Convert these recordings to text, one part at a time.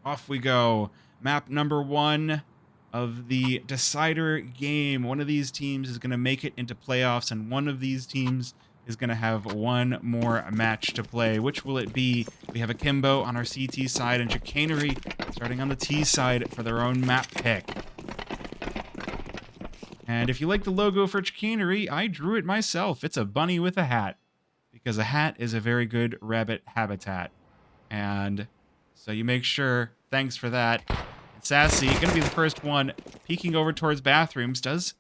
Off we go. Map number 1 of the decider game. One of these teams is going to make it into playoffs, and one of these teams is going to have one more match to play. Which will it be? We have Akimbo on our CT side and Chicanery starting on the T side for their own map pick. And if you like the logo for Chicanery, I drew it myself. It's a bunny with a hat, because a hat is a very good rabbit habitat. And so you make sure, thanks for that. And Sassy, gonna be the first one peeking over towards bathrooms, does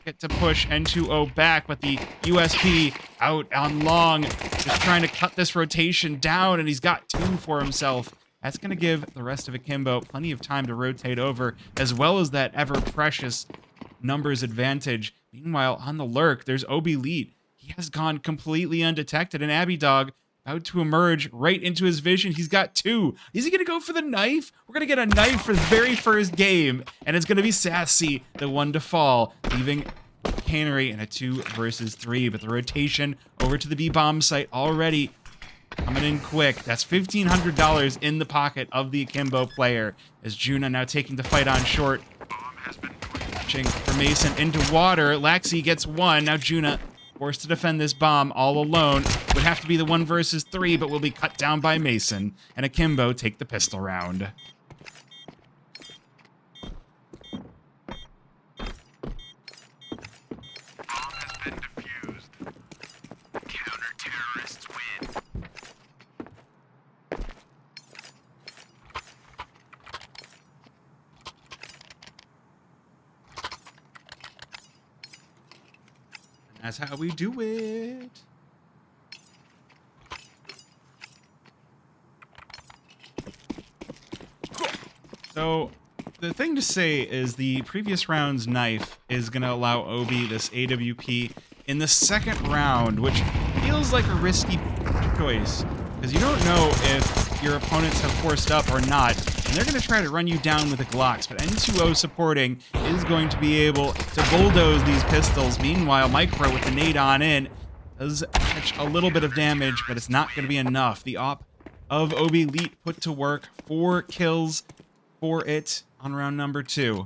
get to push N2O back, but the USP out on long, just trying to cut this rotation down, and he's got 2 for himself. That's gonna give the rest of Akimbo plenty of time to rotate over, as well as that ever-precious numbers advantage. Meanwhile, on the lurk, there's Obi Leet. He has gone completely undetected, and Abby Dog about to emerge right into his vision. He's got 2. Is he going to go for the knife? We're going to get a knife for the very first game, and it's going to be Sassy, the one to fall, leaving Chicanery in a 2 versus 3. But the rotation over to the B-bomb site already coming in quick. That's $1,500 in the pocket of the Akimbo player, as Juna now taking the fight on short. Watching for Mason into water. Laxi gets 1. Now Juna forced to defend this bomb all alone. Would have to be the 1 versus 3, but will be cut down by Mason. And Akimbo take the pistol round. Bomb has been defused. Counter-terrorists win. That's how we do it. So, the thing to say is the previous round's knife is going to allow Obi this AWP in the second round, which feels like a risky choice, because you don't know if your opponents have forced up or not, and they're going to try to run you down with the Glocks, but N2O supporting is going to be able to bulldoze these pistols. Meanwhile, Micro with the nade on in does catch a little bit of damage, but it's not going to be enough. The op of Obi Leet put to work, 4 kills for it on round number 2.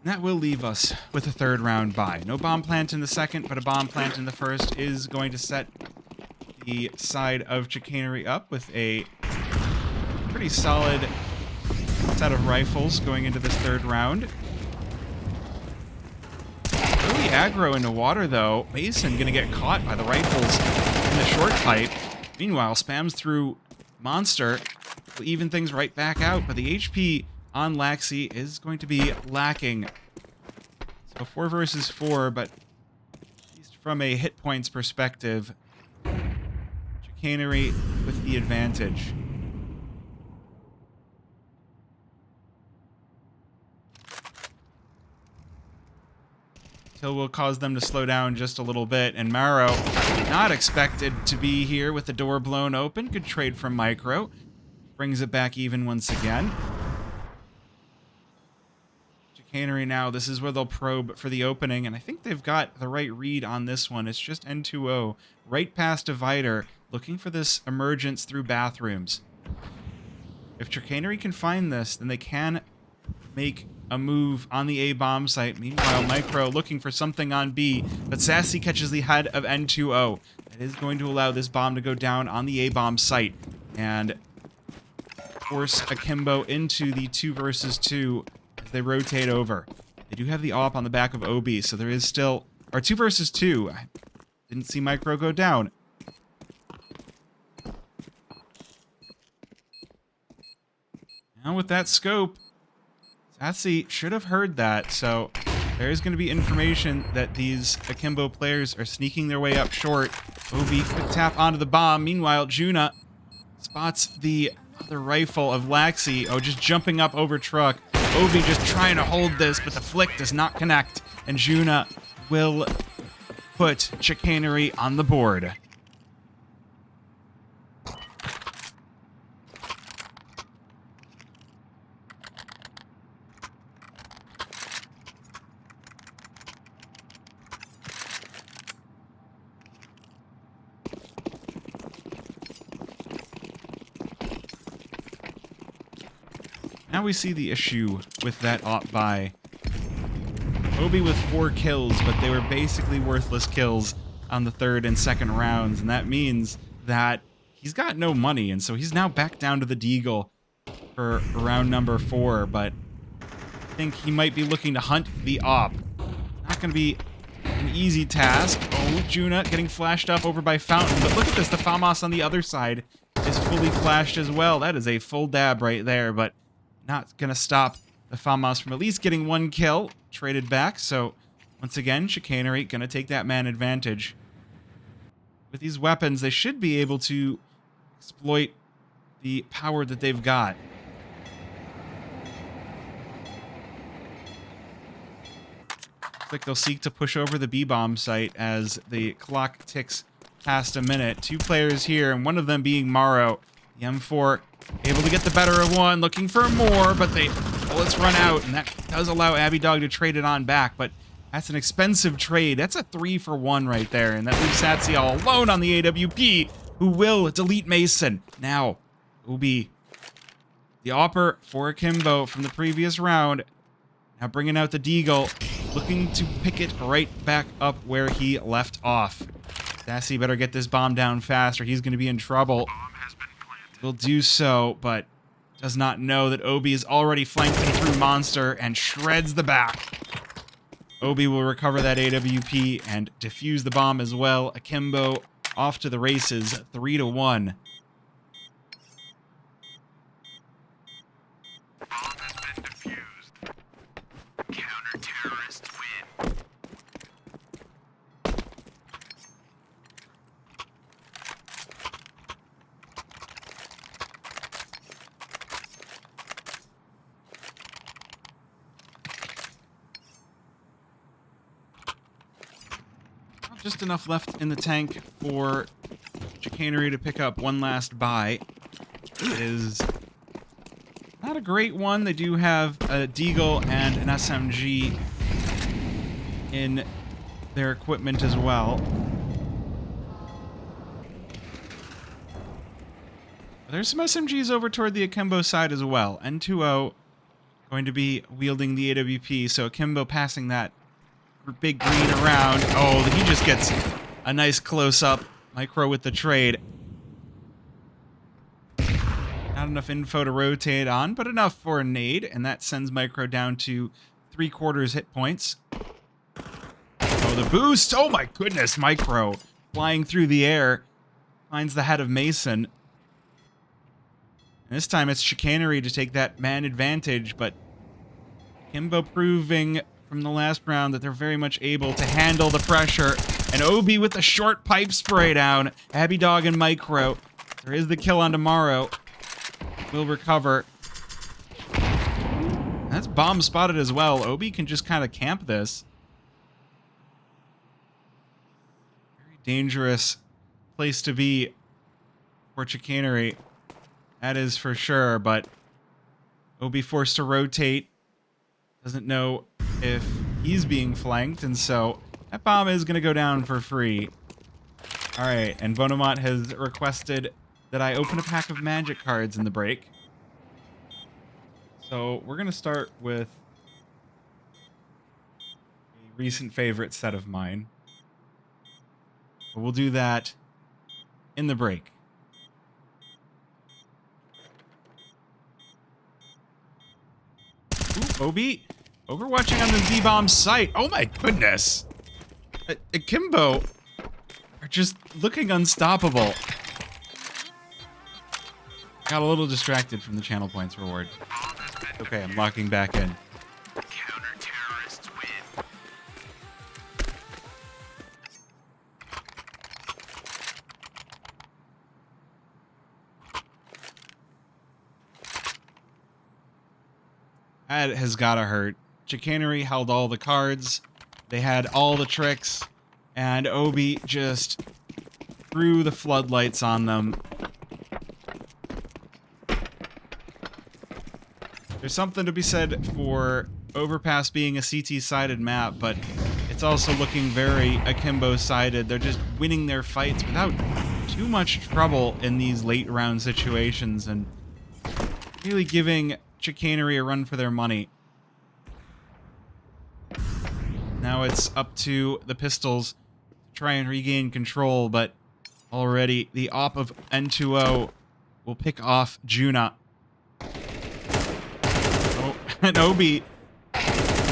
That will leave us with a 3rd round bye. No bomb plant in the second, but a bomb plant in the first is going to set the side of Chicanery up with a pretty solid set of rifles going into this 3rd round. Early aggro into water, though. Mason gonna get caught by the rifles in the short pipe. Meanwhile, spams through Monster will even things right back out, but the HP on Laxi is going to be lacking. So 4 versus 4, but at least from a hit points perspective, Chicanery with the advantage. Till will cause them to slow down just a little bit, and Maro not expected to be here with the door blown open. Good trade from Micro. Brings it back even once again. Chicanery now, this is where they'll probe for the opening, and I think they've got the right read on this one. It's just N2O right past Divider, looking for this emergence through bathrooms. If Chicanery can find this, then they can make a move on the A bomb site. Meanwhile, Micro looking for something on B, but Sassy catches the head of N2O. That is going to allow this bomb to go down on the A bomb site and force Akimbo into the 2 versus 2 as they rotate over. They do have the AWP on the back of OB, so there is still... Or 2 versus 2. I didn't see Micro go down. Now with that scope, Sassy should have heard that, so there is going to be information that these Akimbo players are sneaking their way up short. Obi quick tap onto the bomb. Meanwhile, Juna spots the other rifle of Laxi. Oh, just jumping up over truck. Obi just trying to hold this, but the flick does not connect, and Juna will put Chicanery on the board. Now we see the issue with that op buy. Obi with 4 kills, but they were basically worthless kills on the third and second rounds, and that means that he's got no money, and so he's now back down to the Deagle for round number 4, but I think he might be looking to hunt the op. Not going to be an easy task. Oh, Juna getting flashed up over by Fountain, but look at this, the FAMAS on the other side is fully flashed as well. That is a full dab right there, but not going to stop the FAMAS from at least getting 1 kill. Traded back, so once again, Chicanery going to take that man advantage. With these weapons, they should be able to exploit the power that they've got. Looks like they'll seek to push over the B-bomb site as the clock ticks past a minute. 2 players here, and one of them being Morrow. The M4 able to get the better of one, looking for more, but bullets run out, and that does allow Abby Dog to trade it on back, but that's an expensive trade. That's a 3-for-1 right there, and that leaves Satsi all alone on the AWP, who will delete Mason. Now, Ubi, the opper for Akimbo from the previous round, now bringing out the Deagle, looking to pick it right back up where he left off. Sassy better get this bomb down fast or he's going to be in trouble. Will do so, but does not know that Obi is already flanked him through Monster and shreds the back. Obi will recover that AWP and defuse the bomb as well. Akimbo off to the races, 3-1. Bomb has been defused. Counter-terrorists win. Just enough left in the tank for Chicanery to pick up one last buy. It is not a great one. They do have a Deagle and an SMG in their equipment as well. There's some SMGs over toward the Akimbo side as well. N2O going to be wielding the AWP, so Akimbo passing that big green around. Oh, he just gets a nice close-up. Micro with the trade. Not enough info to rotate on, but enough for a nade, and that sends Micro down to 3/4 hit points. Oh, the boost! Oh my goodness, Micro flying through the air finds the head of Mason. And this time it's Chicanery to take that man advantage, but Kimbo proving from the last round that they're very much able to handle the pressure. And Obi with the short pipe spray down. Abby Dog and Micro. There is the kill on tomorrow. Will recover. That's bomb spotted as well. Obi can just kind of camp this. Very dangerous place to be for Chicanery. That is for sure, but Obi forced to rotate. Doesn't know if he's being flanked, and so that bomb is going to go down for free. Alright, and Bonomont has requested that I open a pack of magic cards in the break. So we're going to start with a recent favorite set of mine. But we'll do that in the break. Ooh, Obi overwatching on the Z-Bomb site. Oh my goodness. Akimbo are just looking unstoppable. Got a little distracted from the channel points reward. Okay, I'm locking back in. Counter-terrorists win. That has gotta hurt. Chicanery held all the cards. They had all the tricks. And Obi just threw the floodlights on them. There's something to be said for Overpass being a CT-sided map, but it's also looking very Akimbo-sided. They're just winning their fights without too much trouble in these late round situations and really giving Chicanery a run for their money. Now it's up to the Pistols to try and regain control, but already the op of N2O will pick off Juna. Oh, and Obi.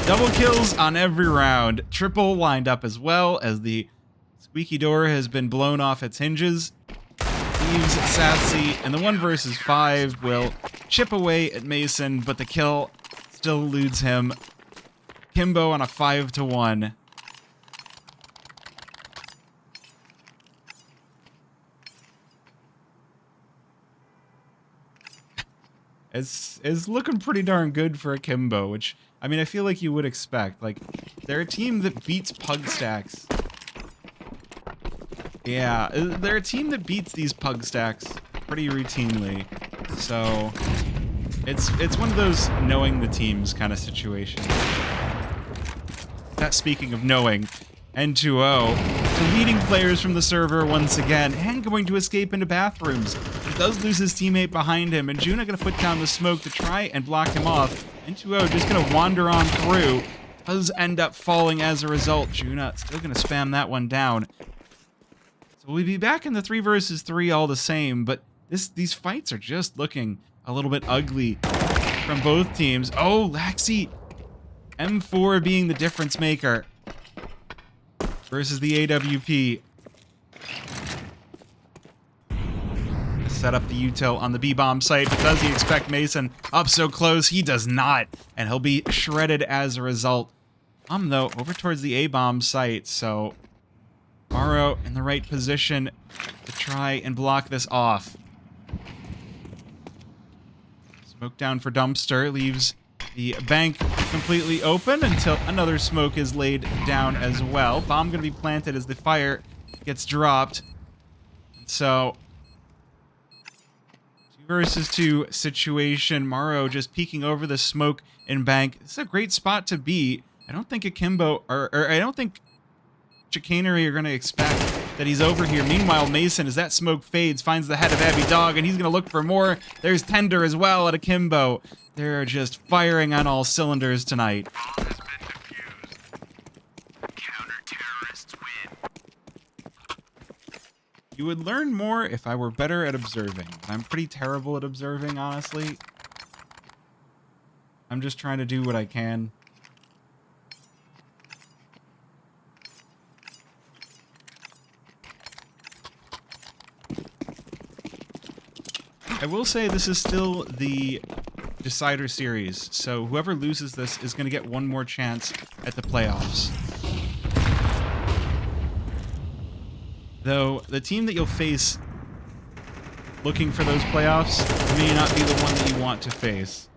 Double kills on every round. Triple lined up as well as the squeaky door has been blown off its hinges. Leaves Sassy, and the 1 versus 5 will chip away at Mason, but the kill still eludes him. Akimbo on a 5-1. It's looking pretty darn good for Akimbo, which, I mean, I feel like you would expect. Like, they're a team that beats Pug Stacks. Yeah, they're a team that beats these Pug Stacks pretty routinely. So, it's one of those knowing the teams kind of situations. That speaking of knowing, N2O, the leading players from the server once again, and going to escape into bathrooms. He does lose his teammate behind him, and Juna gonna put down the smoke to try and block him off. N2O just gonna wander on through. Does end up falling as a result. Juna still gonna spam that one down. So we'll be back in the 3 versus 3 all the same, but these fights are just looking a little bit ugly from both teams. Oh, Laxi! M4 being the difference maker versus the AWP. Set up the util on the B-bomb site, but does he expect Mason up so close? He does not, and he'll be shredded as a result. Though, over towards the A-bomb site, so Morrow in the right position to try and block this off. Smoke down for Dumpster, leaves the bank completely open until another smoke is laid down as well. Bomb going to be planted as the fire gets dropped. So, 2 versus 2 situation. Morrow just peeking over the smoke in bank. This is a great spot to be. I don't think Akimbo, or I don't think Chicanery are going to expect that he's over here. Meanwhile, Mason, as that smoke fades, finds the head of Abby Dog, and he's going to look for more. There's Tender as well at Akimbo. They're just firing on all cylinders tonight. Bomb has been defused. Counter-terrorists win. You would learn more if I were better at observing. I'm pretty terrible at observing, honestly. I'm just trying to do what I can. I will say this is still the Decider series, so whoever loses this is going to get one more chance at the playoffs. Though, the team that you'll face looking for those playoffs may not be the one that you want to face.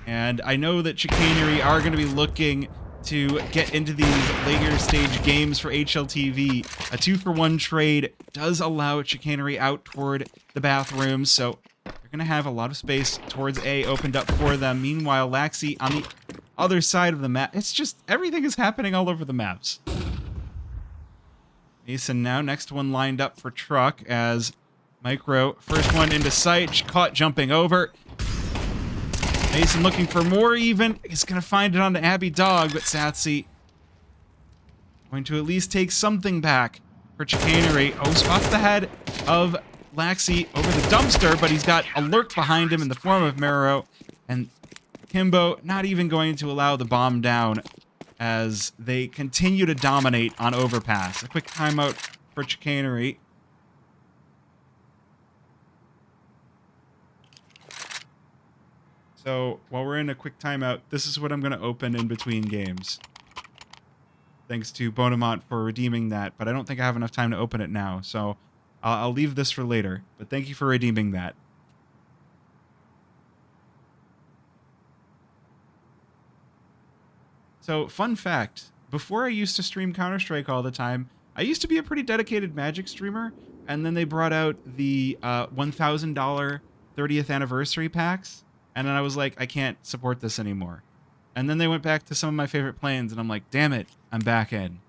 And I know that Chicanery are going to be looking to get into these later stage games for HLTV. A 2-for-1 trade does allow Chicanery out toward the bathroom, so they're going to have a lot of space towards A opened up for them. Meanwhile, Laxi on the other side of the map. It's just, everything is happening all over the maps. Mason now, next one lined up for Truck as Micro, first one into sight, caught jumping over. Mason looking for more even. He's going to find it on the Abby Dog, but Satsy going to at least take something back for Chicanery. Oh, spots the head of Laxi over the dumpster, but he's got a lurk behind him in the form of Mero. And Akimbo not even going to allow the bomb down as they continue to dominate on Overpass. A quick timeout for Chicanery. So, while we're in a quick timeout, this is what I'm going to open in between games. Thanks to Bonamont for redeeming that, but I don't think I have enough time to open it now, so I'll leave this for later. But thank you for redeeming that. So, fun fact, before I used to stream Counter-Strike all the time, I used to be a pretty dedicated Magic streamer, and then they brought out the $1,000 30th anniversary packs, and then I was like, I can't support this anymore. And then they went back to some of my favorite planes, and I'm like, damn it, I'm back in.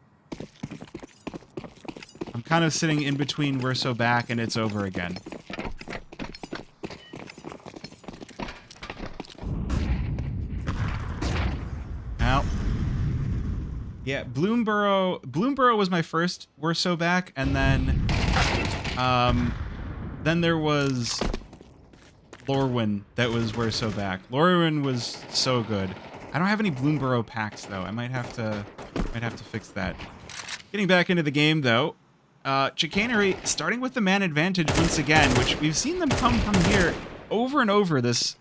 I'm kind of sitting in between We're So Back and It's Over Again. Yeah, Bloomborough was my first We're So Back, and then there was Lorwyn that was We're So Back. Lorwyn was so good. I don't have any Bloomborough packs though. I might have to fix that. Getting back into the game though, Chicanery starting with the man advantage once again, which we've seen them come from here over and over this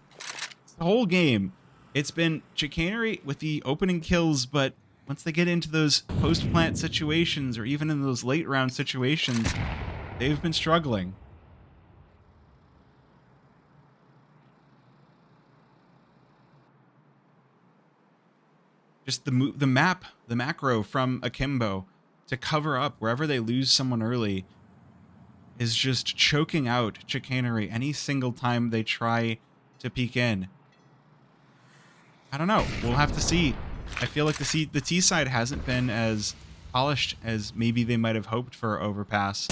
whole game. It's been Chicanery with the opening kills, but once they get into those post-plant situations or even in those late round situations, they've been struggling. Just the macro from Akimbo to cover up wherever they lose someone early is just choking out Chicanery any single time they try to peek in. I don't know. We'll have to see. I feel like the T side hasn't been as polished as maybe they might have hoped for Overpass.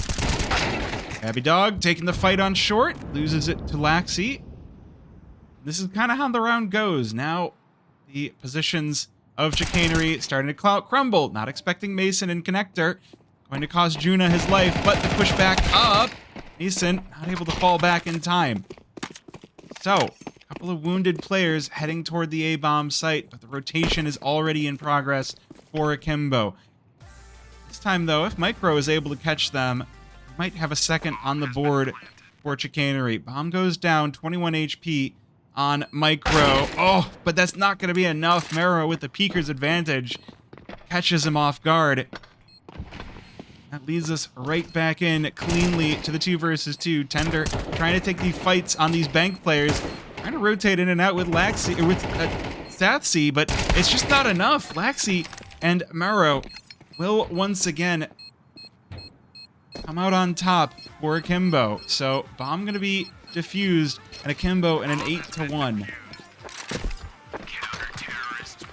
Abby Dog taking the fight on short, loses it to Laxi. This is kind of how the round goes. Now the positions of Chicanery starting to crumble. Not expecting Mason and Connector. Going to cost Juna his life, but the push back up. Mason not able to fall back in time. So, a couple of wounded players heading toward the A-bomb site, but the rotation is already in progress for Akimbo. This time, though, if Micro is able to catch them, we might have a second on the board for Chicanery. Bomb goes down, 21 HP on Micro. Oh, but that's not going to be enough. Mero with the Peeker's advantage catches him off guard. That leads us right back in cleanly to the 2 versus 2. Tender trying to take the fights on these bank players. Trying to rotate in and out with Laxi, or with Statsy, but it's just not enough. Laxi and Mero will once again come out on top for Akimbo. So bomb going to be defused, and Akimbo in an 8-1. Counter-terrorists win.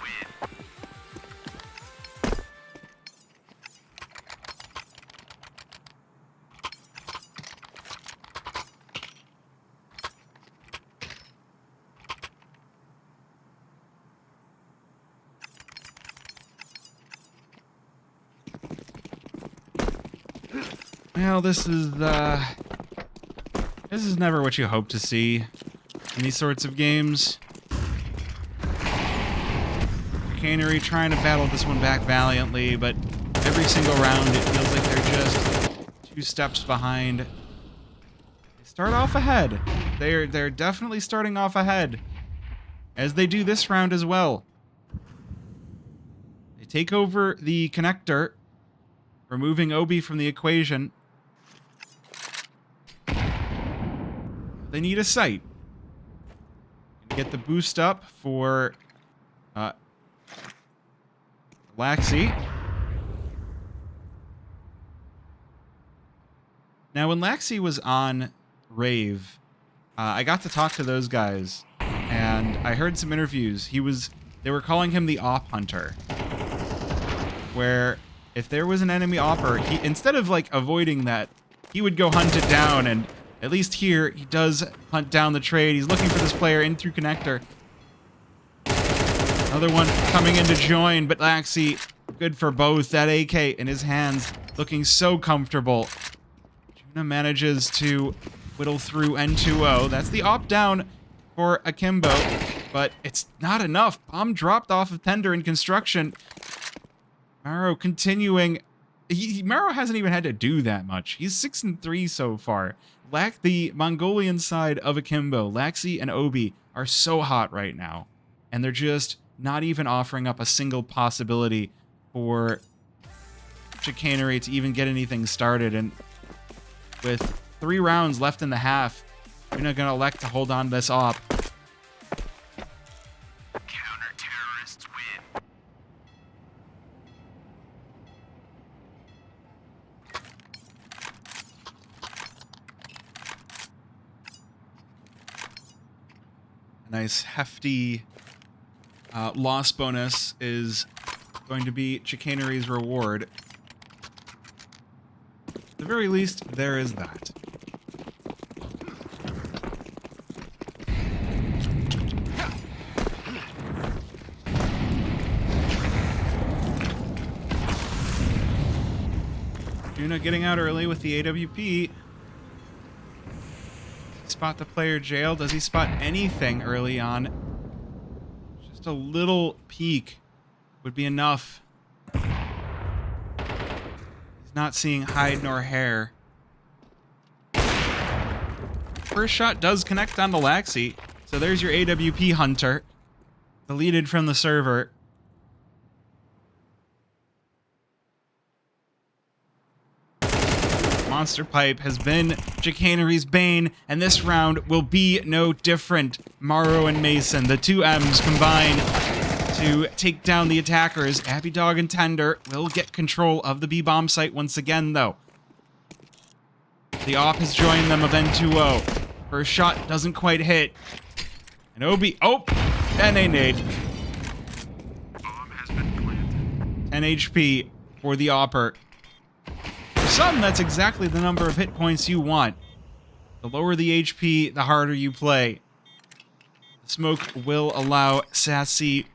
Well, this is never what you hope to see in these sorts of games. Chicanery trying to battle this one back valiantly, but every single round it feels like they're just 2 steps behind. They start off ahead. They're definitely starting off ahead, as they do this round as well. They take over the connector, removing Obi from the equation. They need a site. Get the boost up for Laxi. Now, when Laxi was on Rave, I got to talk to those guys, and I heard some interviews. They were calling him the Op Hunter, where if there was an enemy opper, instead of like avoiding that, he would go hunt it down. And at least here, he does hunt down the trade. He's looking for this player in through connector. Another one coming in to join, but Laxi, good for both. That AK in his hands, looking so comfortable. Juna manages to whittle through N2O. That's the op down for Akimbo, but it's not enough. Bomb dropped off of Tender in construction. Maro continuing. Maro hasn't even had to do that much. He's 6-3 so far. The Mongolian side of Akimbo, Laxi and Obi, are so hot right now. And they're just not even offering up a single possibility for Chicanery to even get anything started. And with 3 rounds left in the half, you're not going to elect to hold on to this op. Counter-terrorists win. A nice hefty loss bonus is going to be Chicanery's reward. At the very least, there is that. Juna getting out early with the AWP. Spot the player jail. Does he spot anything early on? Just a little peek would be enough. He's not seeing hide nor hair. First shot does connect on the Laxi. So there's your AWP hunter. Deleted from the server. Monster Pipe has been Chicanery's bane, and this round will be no different. Morrow and Mason, the two M's combine to take down the attackers. Abby Dog and Tender will get control of the B-bomb site once again, though. The op has joined them of N2O. First shot doesn't quite hit. And Obi, and a nade. Bomb has been planted. 10 HP for the opper. For some, that's exactly the number of hit points you want. The lower the HP, the harder you play. The smoke will allow Sassy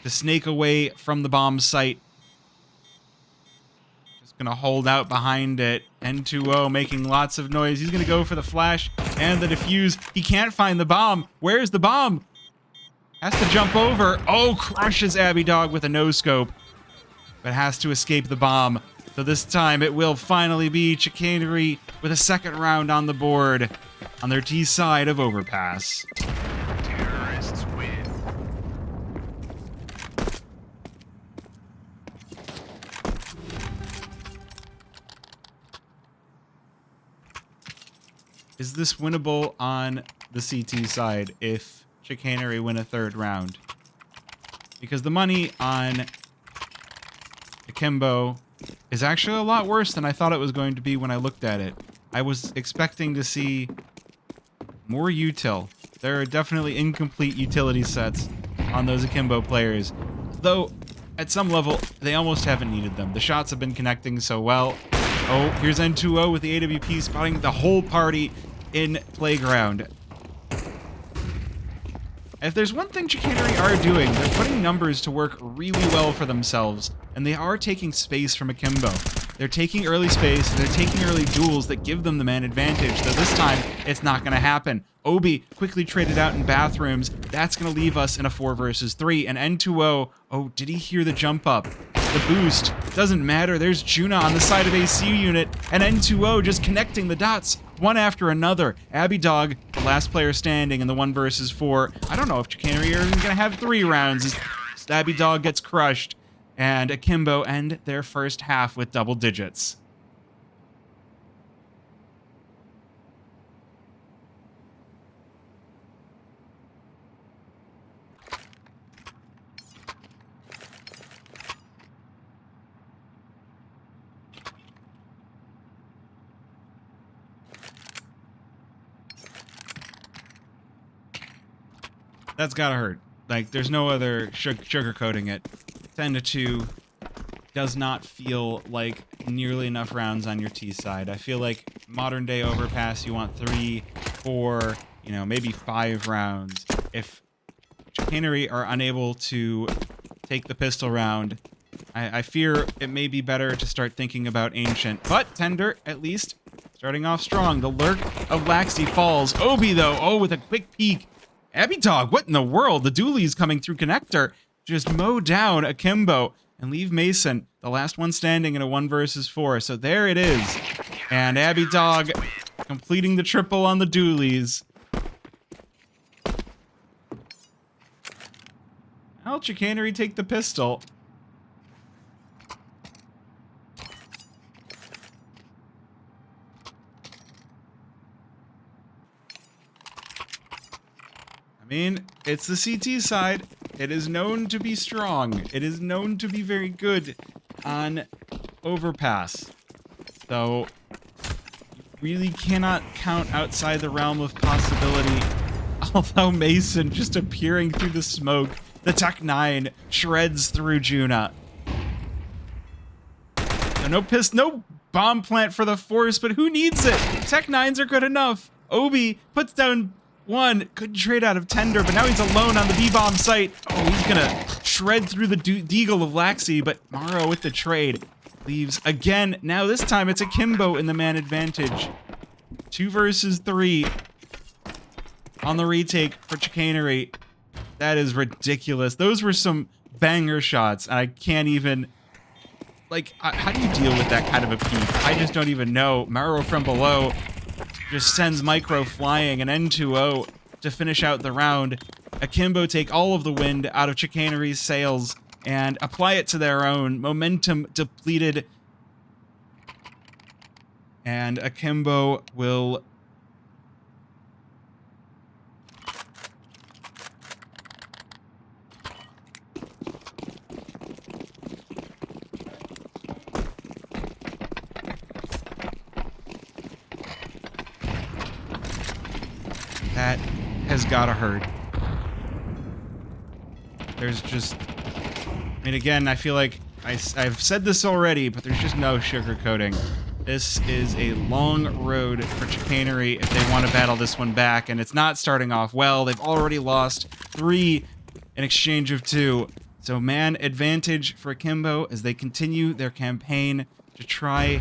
to snake away from the bomb site. Just gonna hold out behind it. N2O making lots of noise. He's gonna go for the flash and the defuse. He can't find the bomb. Where's the bomb? Has to jump over. Oh, crushes Abby Dog with a no-scope. But has to escape the bomb. So this time it will finally be Chicanery with a second round on the board on their T side of Overpass. Terrorists win. Is this winnable on the CT side if Chicanery win a third round? Because the money on Akimbo is actually a lot worse than I thought it was going to be when I looked at it. I was expecting to see more util. There are definitely incomplete utility sets on those Akimbo players. Though, at some level, they almost haven't needed them. The shots have been connecting so well. Oh, here's N2O with the AWP spotting the whole party in Playground. If there's one thing Chicanery are doing, they're putting numbers to work really well for themselves, and they are taking space from Akimbo. They're taking early space, they're taking early duels that give them the man advantage, though this time, it's not going to happen. Obi quickly traded out in bathrooms. That's going to leave us in a 4 versus 3, and N2O, oh, did he hear the jump up? The boost, doesn't matter, there's Juna on the side of AC unit, and N2O just connecting the dots, one after another. Abby Dog, the last player standing in the 1 versus 4. I don't know if Chicanery are even going to have 3 rounds as Abby Dog gets crushed, and Akimbo end their first half with double digits. That's gotta hurt. Like, there's no other sugarcoating it. 10-2 does not feel like nearly enough rounds on your T side. I feel like modern day Overpass, you want 3, 4, maybe 5 rounds. If Chicanery are unable to take the pistol round, I fear it may be better to start thinking about Ancient. But Tender, at least, starting off strong. The lurk of Laxi falls. Obi, though, with a quick peek. Abby Dog, what in the world? The dualies coming through connector just mow down Akimbo and leave Mason, the last one standing in a 1 versus 4. So there it is. And Abby Dog completing the triple on the dualies. Now Chicanery take the pistol. I mean, it's the CT side. It is known to be strong. It is known to be very good on Overpass. So, you really cannot count outside the realm of possibility. Although Mason just appearing through the smoke, the Tech 9 shreds through Juna. So no bomb plant for the Force, but who needs it? Tech 9s are good enough. Obi puts down 1, couldn't trade out of Tender, but now he's alone on the B-bomb site. Oh, he's gonna shred through the deagle of Laxi, but Morrow with the trade. leaves again. Now this time it's Akimbo in the man advantage. 2 versus 3 on the retake for Chicanery. That is ridiculous. Those were some banger shots. I can't even... Like, how do you deal with that kind of a peak? I just don't even know. Maro from below just sends Micro flying, an N2-0 to finish out the round. Akimbo take all of the wind out of Chicanery's sails and apply it to their own. Momentum depleted. And Akimbo will... That has gotta hurt. There's just... I mean, again, I feel like I've said this already, but there's just no sugarcoating. This is a long road for Chicanery if they want to battle this one back, and it's not starting off well. They've already lost 3 in exchange of 2. So man advantage for Akimbo as they continue their campaign to try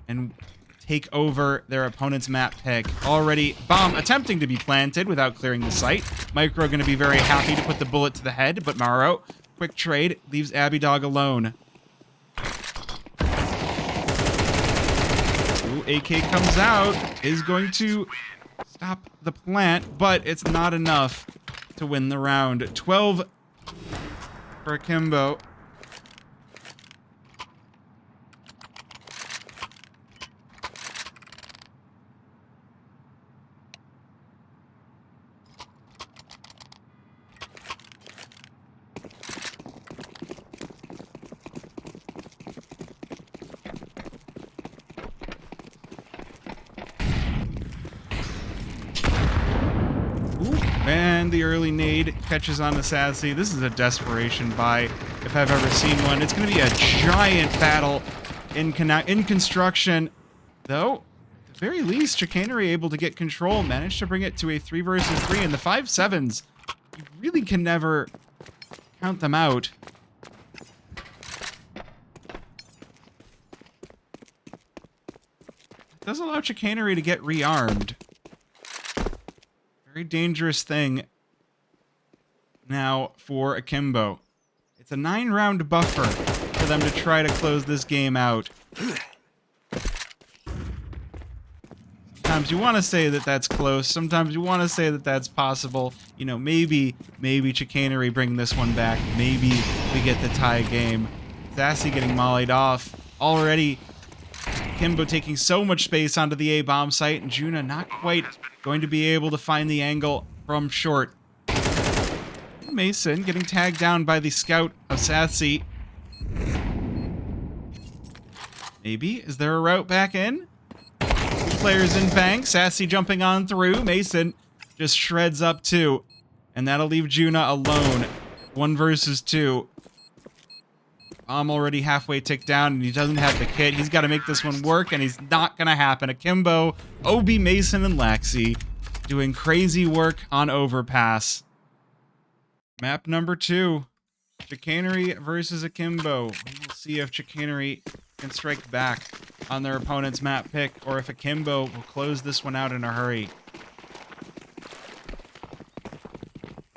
and take over their opponent's map pick. Already, bomb attempting to be planted without clearing the site. Micro going to be very happy to put the bullet to the head, but Maro, quick trade, leaves Abby Dog alone. Ooh, AK comes out, is going to stop the plant, but it's not enough to win the round. 12 for Akimbo. And the early nade catches on to Sassy. This is a desperation buy if I've ever seen one. It's going to be a giant battle in construction. Though, at the very least, Chicanery able to get control, managed to bring it to a 3 versus 3. And the 5-7s, you really can never count them out. It does allow Chicanery to get rearmed. Very dangerous thing now for Akimbo. It's a 9-round buffer for them to try to close this game out. Sometimes you want to say that that's close. Sometimes you want to say that that's possible. You know, maybe Chicanery bring this one back. Maybe we get the tie game. Sassy getting mollied off. Already, Akimbo taking so much space onto the A-bomb site, and Juna not quite going to be able to find the angle from short. Mason getting tagged down by the scout of Sassy. Maybe? Is there a route back in? 2 players in bank. Sassy jumping on through. Mason just shreds up 2. And that'll leave Juna alone. 1 versus 2. Bomb already halfway ticked down, and he doesn't have the kit. He's got to make this one work, and he's not going to happen. Akimbo, OB, Mason, and Laxi doing crazy work on Overpass. Map number 2. Chicanery versus Akimbo. We'll see if Chicanery can strike back on their opponent's map pick, or if Akimbo will close this one out in a hurry.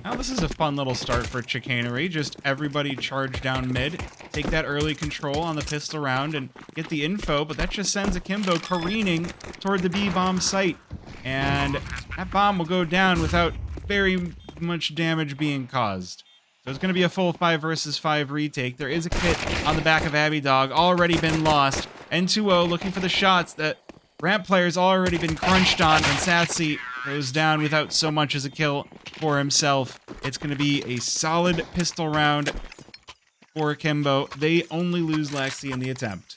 Now this is a fun little start for Chicanery. Just everybody charge down mid, take that early control on the pistol round, and get the info, but that just sends Akimbo careening toward the B-bomb site. And that bomb will go down without very much damage being caused. So it's going to be a full 5 versus 5 retake. There is a kit on the back of Abby Dog, already been lost. N2-0 looking for the shots that ramp player's already been crunched on, and Sassy goes down without so much as a kill for himself. It's going to be a solid pistol round for Akimbo. They only lose Laxi in the attempt.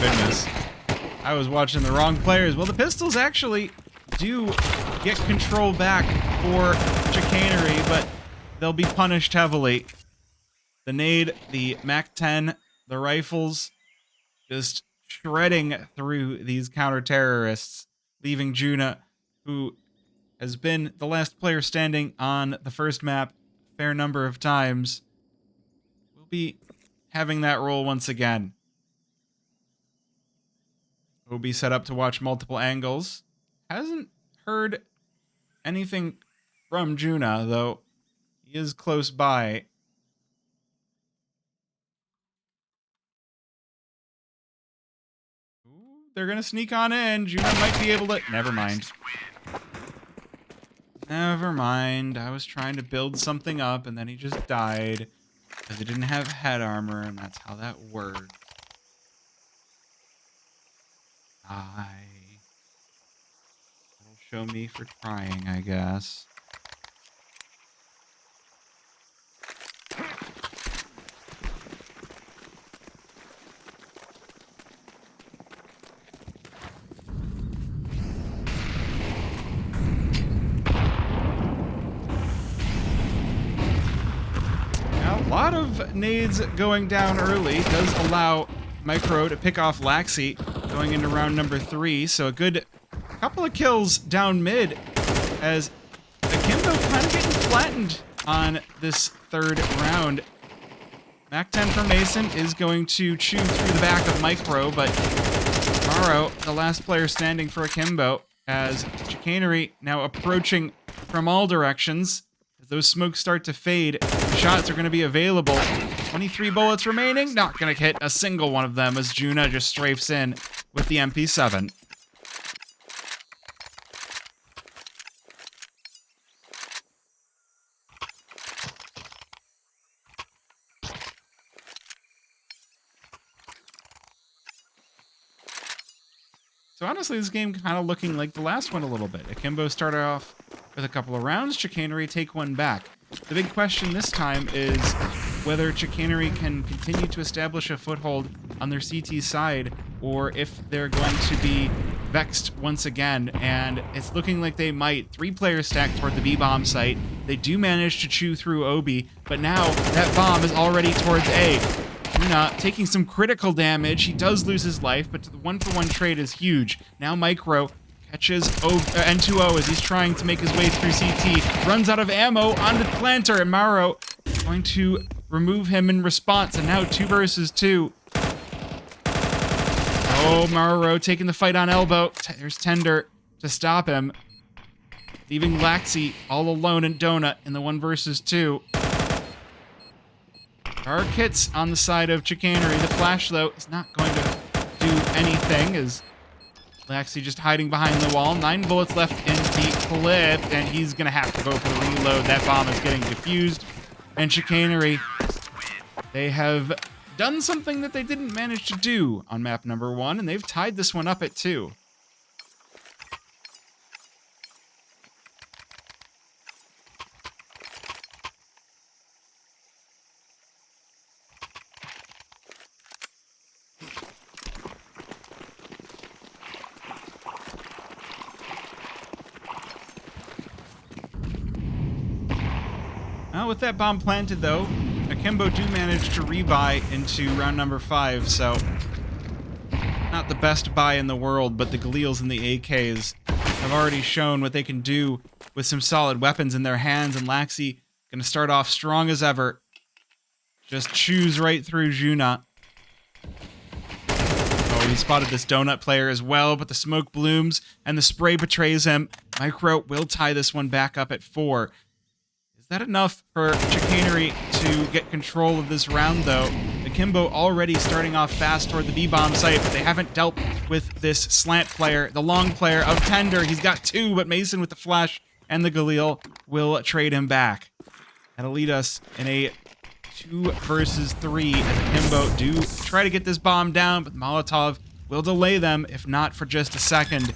Goodness. I was watching the wrong players. Well, the pistols actually do get control back for Chicanery, but they'll be punished heavily. The nade, the MAC-10, the rifles, just shredding through these counter-terrorists, leaving Juna, who has been the last player standing on the first map a fair number of times, will be having that role once again. Obi set up to watch multiple angles. Hasn't heard anything from Juna, though he is close by. Ooh, they're gonna sneak on in. Juna might be able to... Never mind. Never mind. I was trying to build something up, and then he just died because he didn't have head armor, and that's how that works. Die. That'll show me for trying, I guess. A lot of nades going down early does allow Micro to pick off Laxi going into round number 3, so a good couple of kills down mid as Akimbo kind of getting flattened on this third round. MAC-10 for Mason is going to chew through the back of Micro, but Morrow, the last player standing for Akimbo, as Chicanery now approaching from all directions. As those smokes start to fade, the shots are going to be available. 23 bullets remaining, not going to hit a single one of them as Juna just strafes in with the MP7. So honestly, this game kind of looking like the last one a little bit. Akimbo started off with a couple of rounds, Chicanery take one back. The big question this time is whether Chicanery can continue to establish a foothold on their CT side, or if they're going to be vexed once again, and it's looking like they might. 3 players stacked toward the B-bomb site. They do manage to chew through Obi, but now that bomb is already towards A. Juna taking some critical damage. He does lose his life, but the 1-for-1 trade is huge. Now Micro catches N2O as he's trying to make his way through CT. Runs out of ammo on the planter, and Mauro going to remove him in response, and now 2 versus 2. Oh, Mauro taking the fight on elbow. There's Tender to stop him, leaving Laxi all alone in Donut in the 1 versus 2. There are kits on the side of Chicanery. The flash, though, is not going to do anything, as Laxi just hiding behind the wall. 9 bullets left in the clip, and he's going to have to go for the reload. That bomb is getting defused. And Chicanery, they have done something that they didn't manage to do on map number 1, and they've tied this one up at 2. With that bomb planted, though, Akimbo do manage to rebuy into round number 5, so not the best buy in the world, but the Galeals and the AKs have already shown what they can do with some solid weapons in their hands, and Laxi gonna start off strong as ever. Just chews right through Juna. Oh, he spotted this donut player as well, but the smoke blooms and the spray betrays him. Micro will tie this one back up at 4. Is that enough for Chicanery to get control of this round, though? Akimbo already starting off fast toward the B-bomb site, but they haven't dealt with this slant player, the long player of Tender. He's got 2, but Mason with the flash and the Galil will trade him back. That'll lead us in a 2 versus 3 as Akimbo do try to get this bomb down, but Molotov will delay them, if not for just a second.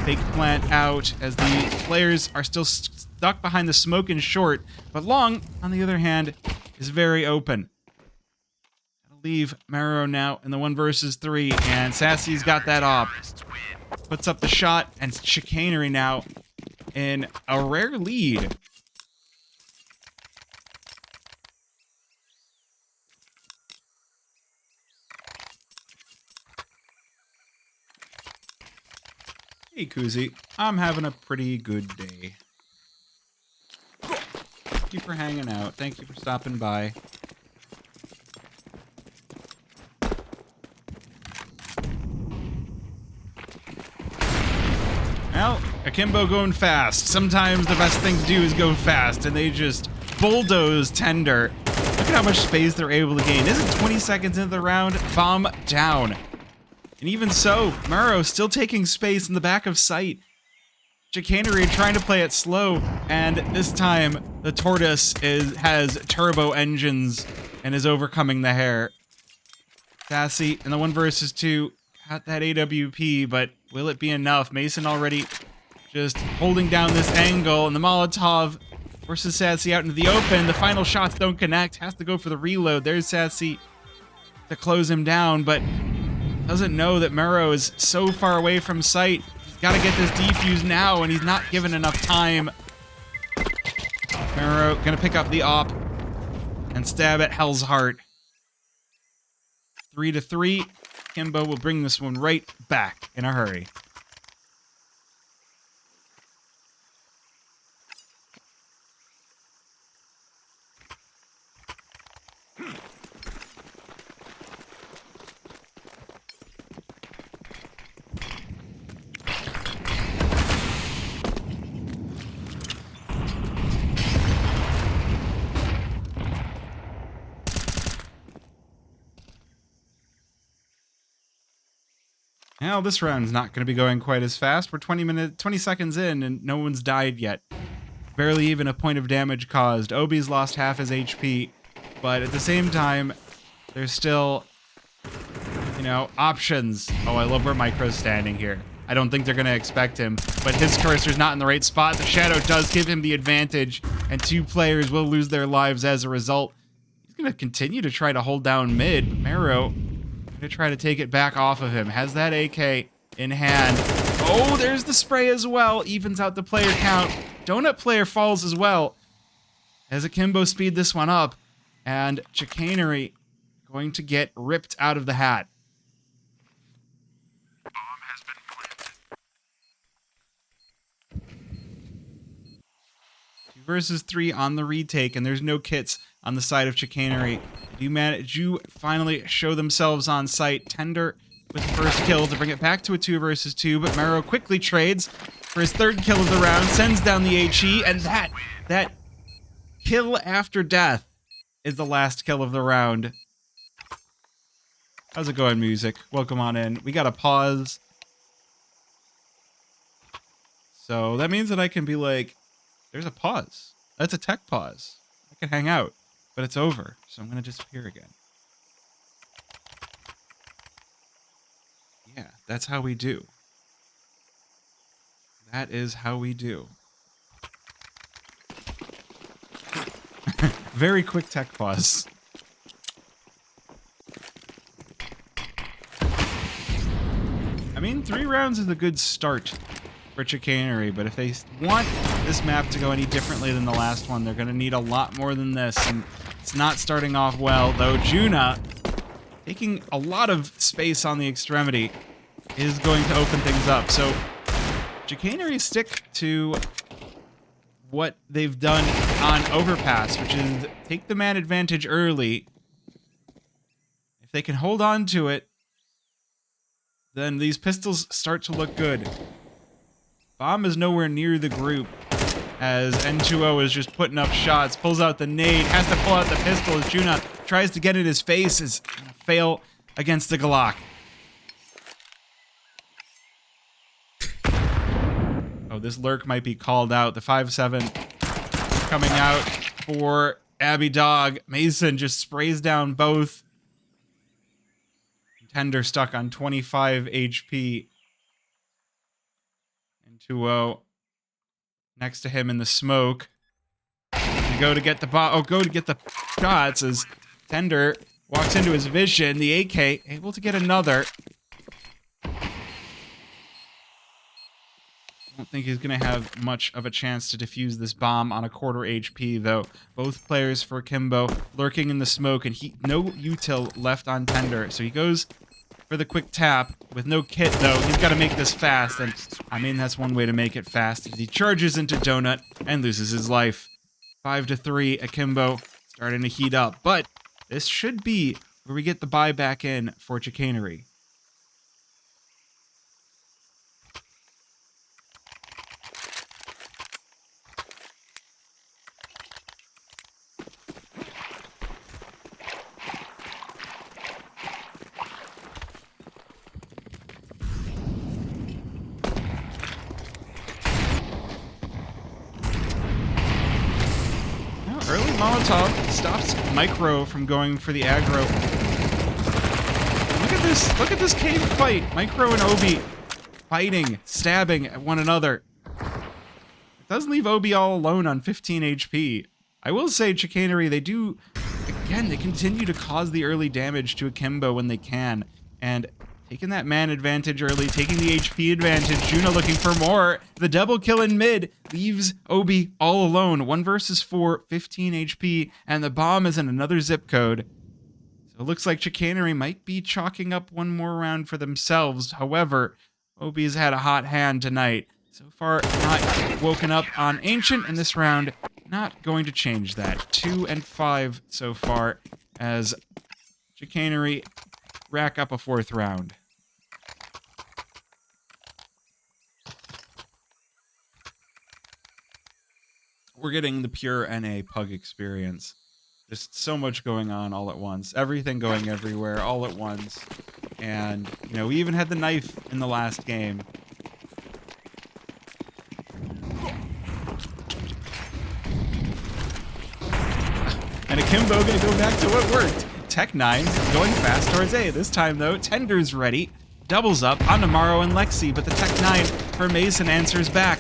Fake plant out as the players are still stuck behind the smoke and short, but Long, on the other hand, is very open. That'll leave Maro now in the 1 versus 3, and Sassy's got that op. Puts up the shot, and Chicanery now in a rare lead. Hey, Kuzi. I'm having a pretty good day. Thank you for hanging out. Thank you for stopping by. Well, Akimbo going fast. Sometimes the best thing to do is go fast, and they just bulldoze Tender. Look at how much space they're able to gain. Isn't 20 seconds into the round? Bomb down. And even so, Murrow still taking space in the back of sight. Chicanery trying to play it slow, and this time the Tortoise has turbo engines and is overcoming the hare. Sassy in the 1 versus 2 got that AWP, but will it be enough? Mason already just holding down this angle, and the Molotov forces Sassy out into the open. The final shots don't connect. Has to go for the reload. There's Sassy to close him down, but doesn't know that Murrow is so far away from sight. He's got to get this defuse now, and he's not given enough time. Murrow gonna pick up the op and stab at Hell's Heart. 3-3. Akimbo will bring this one right back in a hurry. Now this round's not going to be going quite as fast. We're 20 seconds in and no one's died yet. Barely even a point of damage caused. Obi's lost half his HP, but at the same time, there's still, you know, options. Oh, I love where Micro's standing here. I don't think they're going to expect him, but his cursor's not in the right spot. The shadow does give him the advantage, and 2 players will lose their lives as a result. He's going to continue to try to hold down mid, but Mero to try to take it back off of him. Has that AK in hand. Oh, there's the spray as well. Evens out the player count. Donut player falls as well. As Akimbo speed this one up. And Chicanery going to get ripped out of the hat. Bomb has been planted. 2 versus 3 on the retake, and there's no kits on the side of Chicanery. You finally show themselves on site. Tender with the first kill to bring it back to a 2 versus 2, but Mero quickly trades for his 3rd kill of the round, sends down the HE, and that kill after death is the last kill of the round. How's it going, music? Welcome on in. We got a pause. So that means that I can be like, there's a pause. That's a tech pause. I can hang out. But it's over, so I'm going to disappear again. Yeah, that's how we do. That is how we do. Very quick tech pause. I mean, 3 rounds is a good start for Chicanery, but if they want this map to go any differently than the last one, they're going to need a lot more than this, and it's not starting off well, though Juna, taking a lot of space on the extremity, is going to open things up. So Chicanery stick to what they've done on Overpass, which is take the man advantage early. If they can hold on to it, then these pistols start to look good. Bomb is nowhere near the group as N2O is just putting up shots, pulls out the nade, has to pull out the pistol as Juna tries to get in his face, is gonna fail against the Glock. Oh, this lurk might be called out. The 5-7 coming out for Abby Dog. Mason just sprays down both. Tender stuck on 25 HP. N2O next to him in the smoke. You go to get the shots as Tender walks into his vision. The AK able to get another. don't think he's going to have much of a chance to defuse this bomb on a quarter HP, though. Both players for Akimbo lurking in the smoke, and no util left on tender, so he goes for the quick tap with no kit, though. He's got to make this fast, and I mean, that's one way to make it fast. He charges into Donut and loses his life. 5-3, Akimbo starting to heat up, but this should be where we get the buy back in for Chicanery. Early Molotov stops Micro from going for the aggro. Look at this cave fight. Micro and Obi fighting, stabbing at one another. It does leave Obi all alone on 15 HP. I will say, Chicanery, they continue to cause the early damage to Akimbo when they can. And taking that man advantage early, taking the HP advantage. Juna looking for more. The double kill in mid leaves Obi all alone. 1 versus 4, 15 HP, and the bomb is in another zip code. So it looks like Chicanery might be chalking up one more round for themselves. However, Obi's had a hot hand tonight. So far, not woken up on Ancient in this round. Not going to change that. 2 and 5 so far as Chicanery rack up a 4th round. We're getting the pure NA Pug experience. Just so much going on all at once. Everything going everywhere all at once. And, you know, we even had the knife in the last game. And Akimbo gonna go back to what worked. Tech 9 going fast towards A. This time, though, Tender's ready. Doubles up on Tomorrow and Lexi, but the Tech 9 for Mason answers back.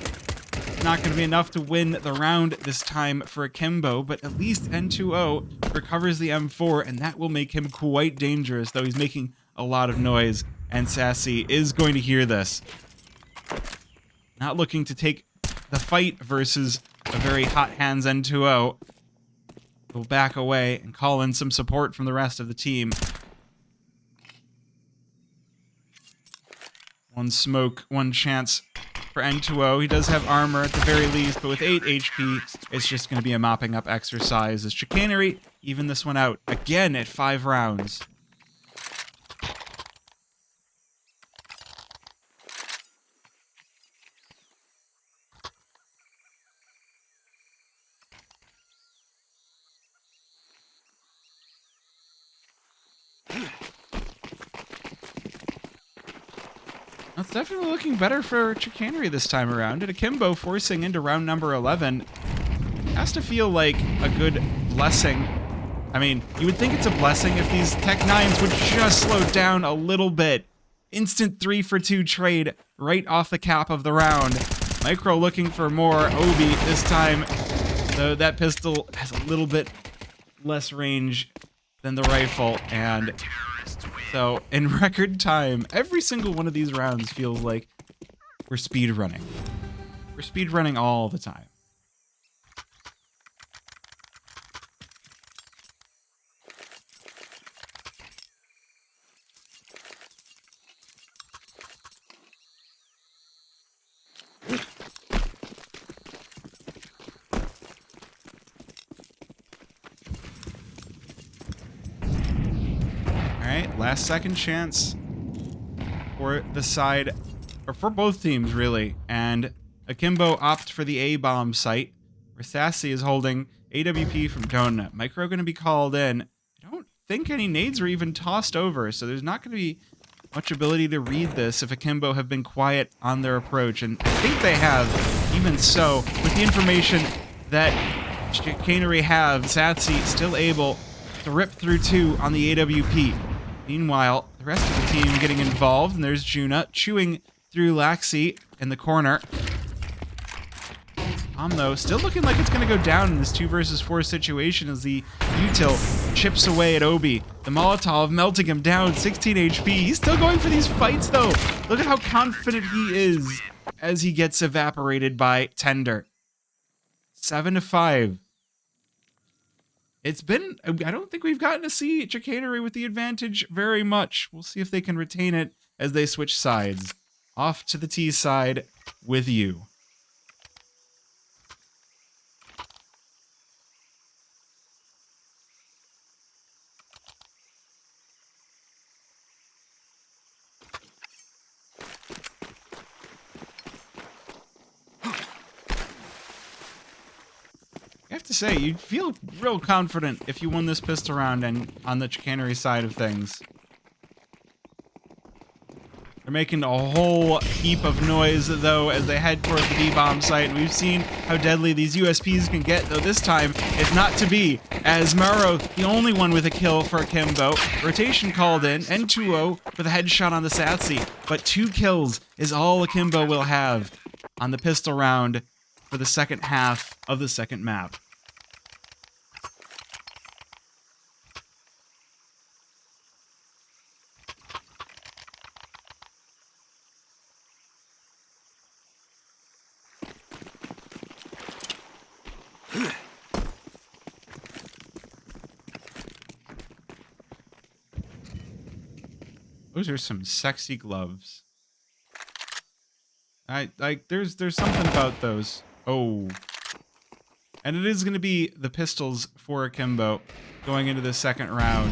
Not going to be enough to win the round this time for Akimbo, but at least N2O recovers the M4, and that will make him quite dangerous, though he's making a lot of noise, and Sassy is going to hear this. Not looking to take the fight versus a very hot hands N2O. He'll back away and call in some support from the rest of the team. One smoke, one chance for N2O. He does have armor at the very least, but with 8 HP, it's just going to be a mopping up exercise as Chicanery even this one out again at 5 rounds. It's definitely looking better for Chicanery this time around. And Akimbo forcing into round number 11 has to feel like a good blessing. I mean, you would think it's a blessing if these Tech 9s would just slow down a little bit. Instant 3-for-2 trade right off the cap of the round. Micro looking for more. Obi this time, though that pistol has a little bit less range than the rifle, and so in record time, every single one of these rounds feels like we're speed running. We're speed running all the time. Last second chance for the side, or for both teams really, and Akimbo opts for the A-bomb site, where Sassy is holding AWP from Donut. Micro going to be called in. I don't think any nades were even tossed over, so there's not going to be much ability to read this if Akimbo have been quiet on their approach, and I think they have. Even so, with the information that Chicanery have, Sassy still able to rip through 2 on the AWP. Meanwhile, the rest of the team getting involved, and there's Juna chewing through Laxi in the corner. Though, still looking like it's going to go down in this 2 versus 4 situation as the util chips away at Obi. The Molotov melting him down, 16 HP. He's still going for these fights, though. Look at how confident he is. as he gets evaporated by Tender. 7-5. It's been, I don't think we've gotten to see Chicanery with the advantage very much. We'll see if they can retain it as they switch sides. Off to the T side with you. I have to say, you'd feel real confident if you won this pistol round and on the Chicanery side of things. They're making a whole heap of noise, though, as they head towards the D-bomb site. And we've seen how deadly these USPs can get, though this time it's not to be, as Mauro, the only one with a kill for Akimbo. Rotation called in, and 2-0 with a headshot on the Satsy. But 2 kills is all Akimbo will have on the pistol round for the second half of the second map. Those are some sexy gloves. There's something about those. Oh. And it is going to be the pistols for Akimbo going into the second round.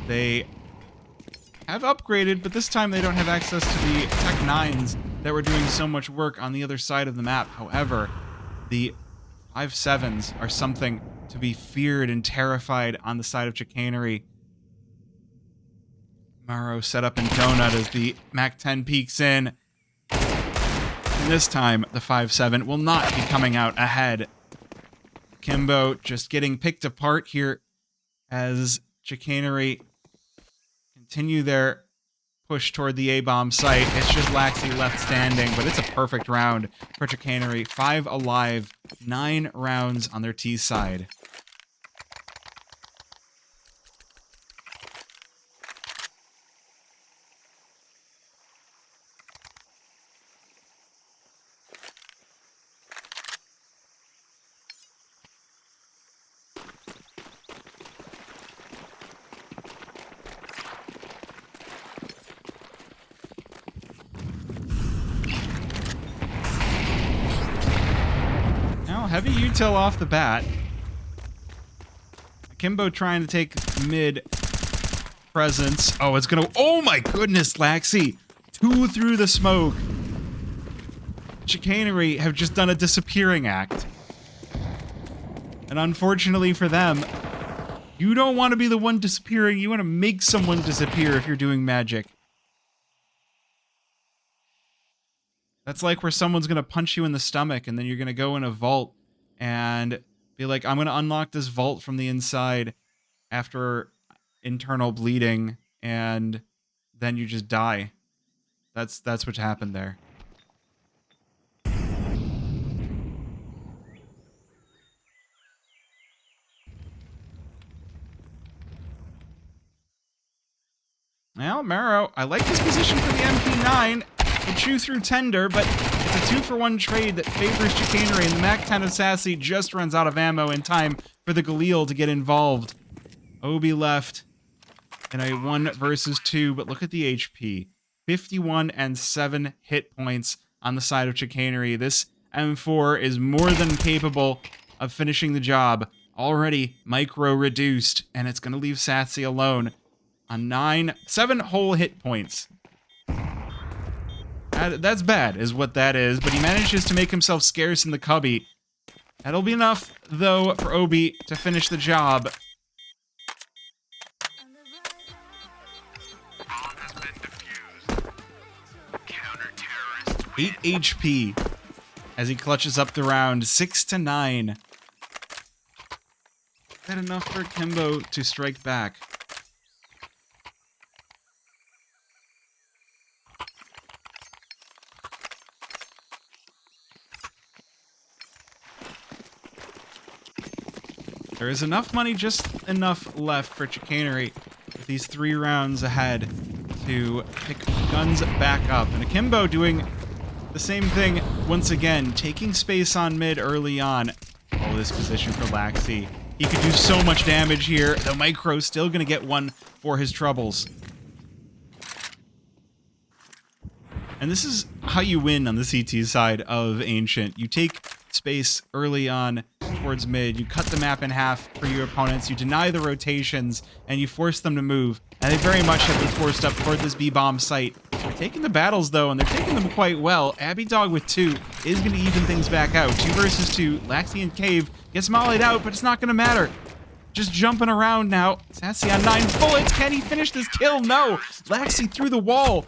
They have upgraded, but this time they don't have access to the Tech 9s that were doing so much work on the other side of the map. However, the 5.7s are something to be feared and terrified on the side of Chicanery. Mauro set up in donut as the MAC-10 peeks in. And this time, the 5.7 will not be coming out ahead. Akimbo just getting picked apart here as Chicanery continue their push toward the A-bomb site. It's just Laxi left standing, but it's a perfect round for Chicanery. 5 alive, 9 rounds on their T side. Heavy util off the bat. Akimbo trying to take mid presence. Oh, it's gonna... Oh my goodness, Laxi! 2 through the smoke. Chicanery have just done a disappearing act. And unfortunately for them, you don't want to be the one disappearing. You want to make someone disappear if you're doing magic. That's like where someone's gonna punch you in the stomach and then you're gonna go in a vault and be like, I'm going to unlock this vault from the inside after internal bleeding, and then you just die. That's what happened there. Well, Mauro, I like his position for the MP9. He'll chew through Tender, but it's a 2-for-1 trade that favors Chicanery, and the MAC-10 of Sassy just runs out of ammo in time for the Galil to get involved. Obi left in a 1 versus 2, but look at the HP. 51 and 7 hit points on the side of Chicanery. This M4 is more than capable of finishing the job. Already micro-reduced, and it's going to leave Sassy alone on 7 whole hit points. That's bad, is what that is, but he manages to make himself scarce in the cubby. That'll be enough, though, for Obi to finish the job. Bomb has been defused. Counter-terrorists 8 HP as he clutches up the round. 6-9. Is that enough for Akimbo to strike back? There is enough money, just enough left for Chicanery with these 3 rounds ahead to pick guns back up. And Akimbo doing The same thing, once again, taking space on mid early on. Oh, this position for Laxi. He could do so much damage here. The Micro's still going to get one for his troubles. And this is how you win on the CT side of Ancient. You take space early on towards mid, you cut the map in half for your opponents, you deny the rotations, and you force them to move. And they very much have been forced up toward this B-bomb site. They're taking the battles, though, and they're taking them quite well. Abby Dog with 2 is going to even things back out. 2 versus 2. Laxi and Cave gets mollied out, but it's not going to matter. Just jumping around now. Sassy on 9 bullets. Can he finish this kill? No. Laxi through the wall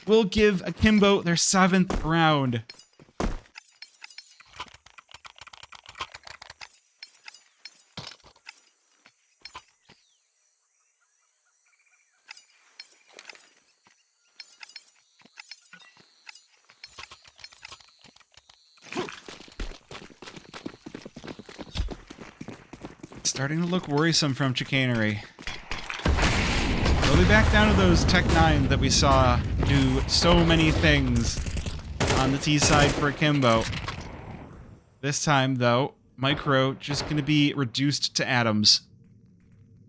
will give Akimbo their 7th round. Starting to look worrisome from Chicanery. They'll be back down to those Tech 9 that we saw do so many things on the T side for Akimbo. This time, though, Micro just going to be reduced to atoms.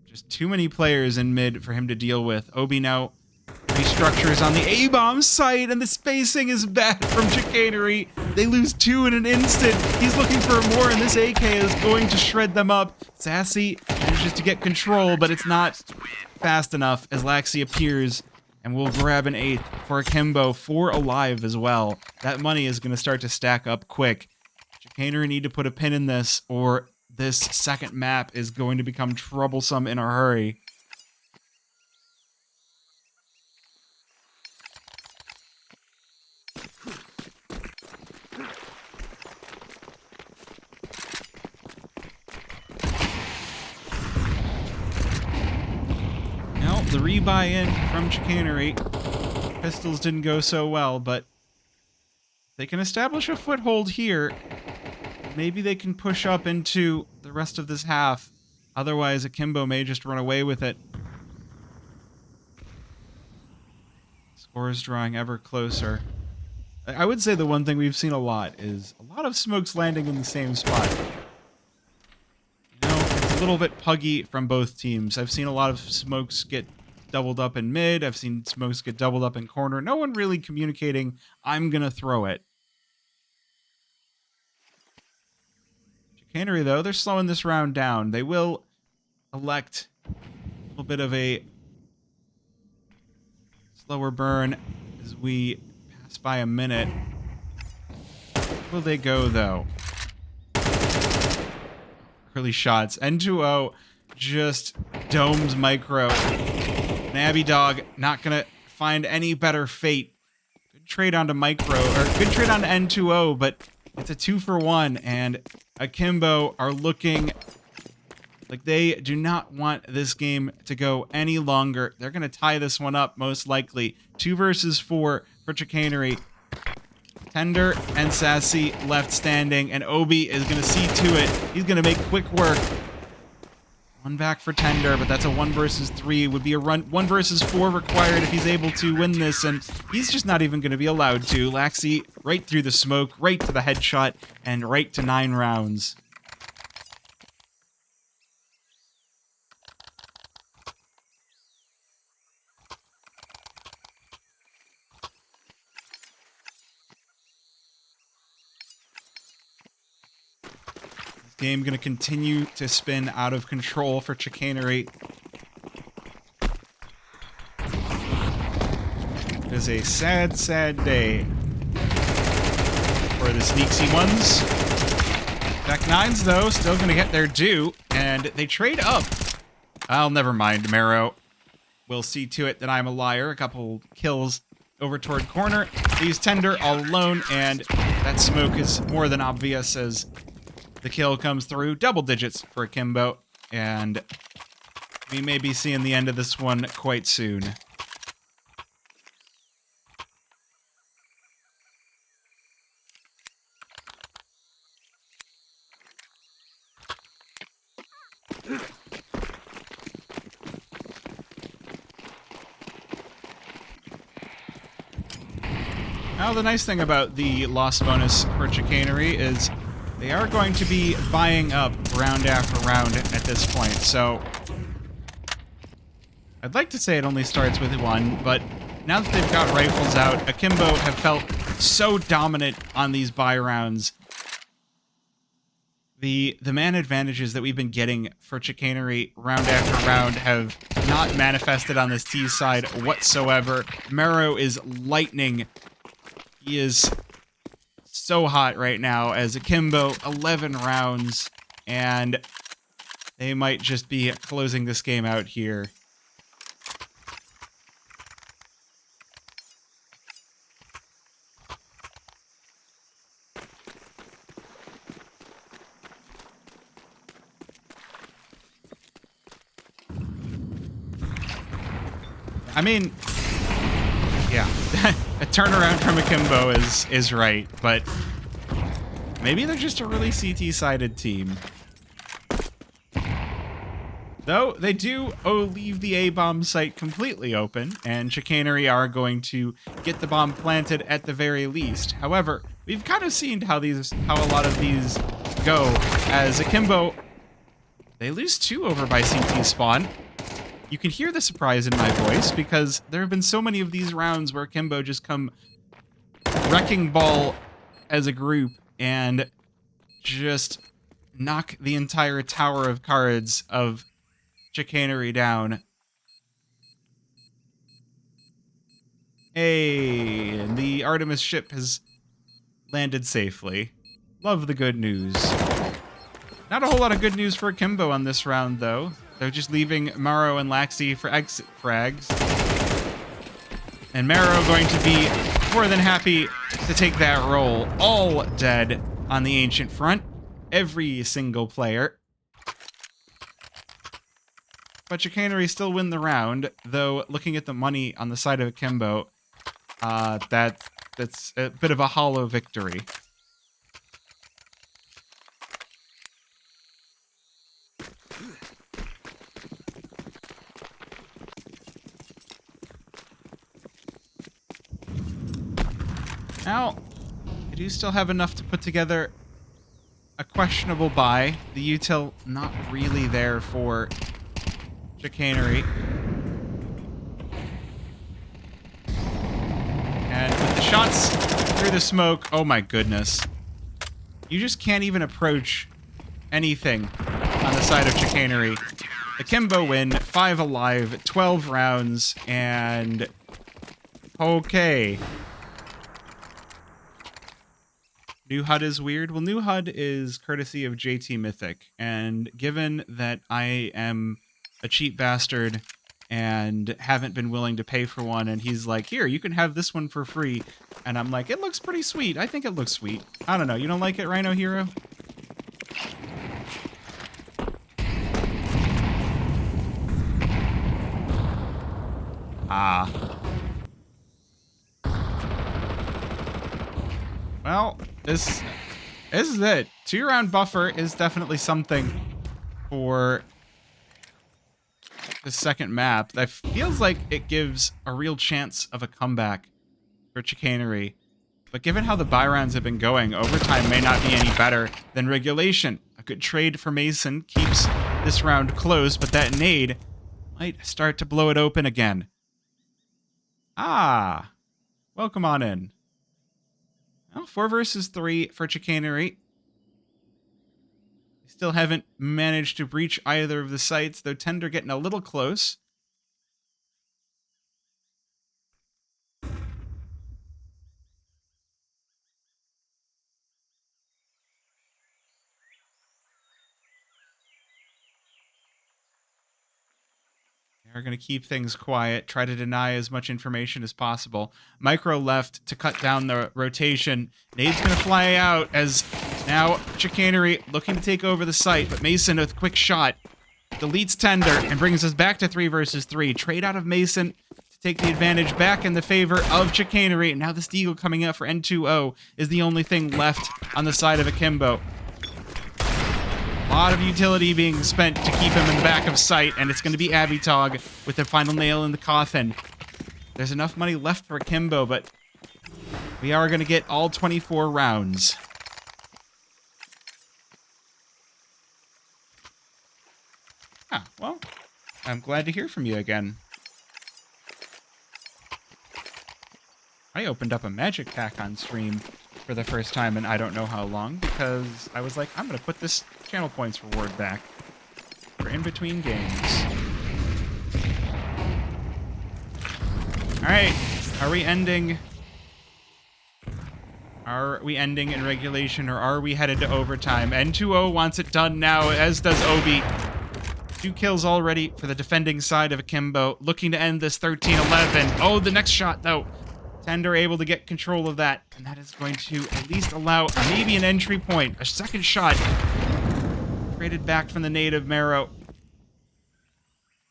Just too many players in mid for him to deal with. Obi now restructures on the A-bomb site, and the spacing is bad from Chicanery. They lose 2 in an instant. He's looking for more, and this AK is going to shred them up. Sassy manages to get control, but it's not fast enough as Laxi appears and will grab an 8th for Akimbo. 4 alive as well. That money is going to start to stack up quick. Chicanery need to put a pin in this, or this second map is going to become troublesome in a hurry. The rebuy in from Chicanery. Pistols didn't go so well, but they can establish a foothold here. Maybe they can push up into the rest of this half. Otherwise, Akimbo may just run away with it. Scores drawing ever closer. I would say the one thing we've seen a lot is a lot of smokes landing in the same spot. It's a little bit puggy from both teams. I've seen a lot of smokes get doubled up in mid. I've seen smokes get doubled up in corner. No one really communicating, I'm going to throw it. Chicanery, though, they're slowing this round down. They will elect a little bit of a slower burn as we pass by a minute. Where will they go, though? Early shots. N2O just domes Micro. And Abby Dog not going to find any better fate. Good trade onto Micro, or good trade onto N2O, but it's a 2-for-1, and Akimbo are looking like they do not want this game to go any longer. They're going to tie this one up, most likely. 2 versus 4 for Chicanery. Tender and Sassy left standing, and Obi is going to see to it. He's going to make quick work. 1 back for Tender, but that's a 1 versus 3. Would be a 1 versus 4 required if he's able to win this, and he's just not even going to be allowed to. Laxi right through the smoke, right to the headshot, and right to 9 rounds. Game going to continue to spin out of control for Chicanery. It is a sad, sad day for the Sneaksy ones. Tech 9s, though, still going to get their due, and they trade up. I'll never mind, Marrow. We'll see to it that I'm a liar. A couple kills over toward corner. They use Tender all alone, and that smoke is more than obvious as the kill comes through. Double digits for Akimbo, and we may be seeing the end of this one quite soon. Now, the nice thing about the loss bonus for Chicanery is they are going to be buying up round after round at this point, so I'd like to say it only starts with one, but now that they've got rifles out, Akimbo have felt so dominant on these buy rounds. The man advantages that we've been getting for Chicanery round after round have not manifested on this T side whatsoever. Mero is lightning. He is so hot right now as Akimbo, 11 rounds, and they might just be closing this game out here. I mean, yeah, a turnaround from Akimbo is right, but maybe they're just a really CT-sided team. Though, they do leave the A-bomb site completely open, and Chicanery are going to get the bomb planted at the very least. However, we've kind of seen how a lot of these go, as Akimbo, they lose 2 over by CT spawn. You can hear the surprise in my voice because there have been so many of these rounds where Akimbo just come wrecking ball as a group and just knock the entire tower of cards of Chicanery down. Hey, and the Artemis ship has landed safely. Love the good news. Not a whole lot of good news for Akimbo on this round, though. They're just leaving Maro and Laxi for exit frags. And Maro going to be more than happy to take that role. All dead on the Ancient front. Every single player. But Chicanery still win the round, though looking at the money on the side of Akimbo, that's a bit of a hollow victory. Now, I do still have enough to put together a questionable buy. The util not really there for Chicanery. And with the shots through the smoke, oh my goodness. You just can't even approach anything on the side of Chicanery. Akimbo win, 5 alive, 12 rounds, and okay. New HUD is weird. Well, new HUD is courtesy of JT Mythic, and given that I am a cheap bastard and haven't been willing to pay for one, and he's like, here, you can have this one for free, and I'm like, it looks pretty sweet. I think it looks sweet. I don't know. You don't like it, Rhino Hero? Ah. Well, this is it. 2-round buffer is definitely something for the second map. That feels like it gives a real chance of a comeback for Chicanery. But given how the buy rounds have been going, overtime may not be any better than regulation. A good trade for Mason keeps this round close, but that nade might start to blow it open again. Ah, welcome on in. Well, 4 versus 3 for Chicanery. Still haven't managed to breach either of the sites, though Tender getting a little close. They're going to keep things quiet, try to deny as much information as possible. Micro left to cut down the rotation. Nade's going to fly out as now Chicanery looking to take over the site, but Mason with a quick shot deletes Tender and brings us back to 3 versus 3. Trade out of Mason to take the advantage back in the favor of Chicanery. And now this Deagle coming up for N2O is the only thing left on the side of Akimbo. A lot of utility being spent to keep him in the back of sight, and it's going to be Abitog with the final nail in the coffin. There's enough money left for Akimbo, but We are going to get all 24 rounds. Ah, well, I'm glad to hear from you again. I opened up a magic pack on stream for the first time in I don't know how long because I was like, I'm going to put this channel points reward back for in between games. All right, are we ending? Are we ending in regulation or are we headed to overtime? N2O wants it done now, as does Obi. 2 kills already for the defending side of Akimbo, looking to end this 13-11. Oh, the next shot, though. Tender able to get control of that, and that is going to at least allow maybe an entry point. A second shot. Traded back from the native Marrow.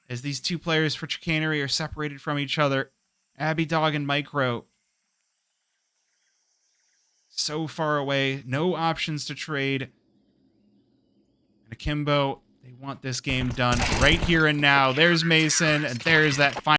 As these 2 players for Chicanery are separated from each other. Abby Dog and Micro. So far away. No options to trade. And Akimbo, they want this game done right here and now. There's Mason, and there's that final.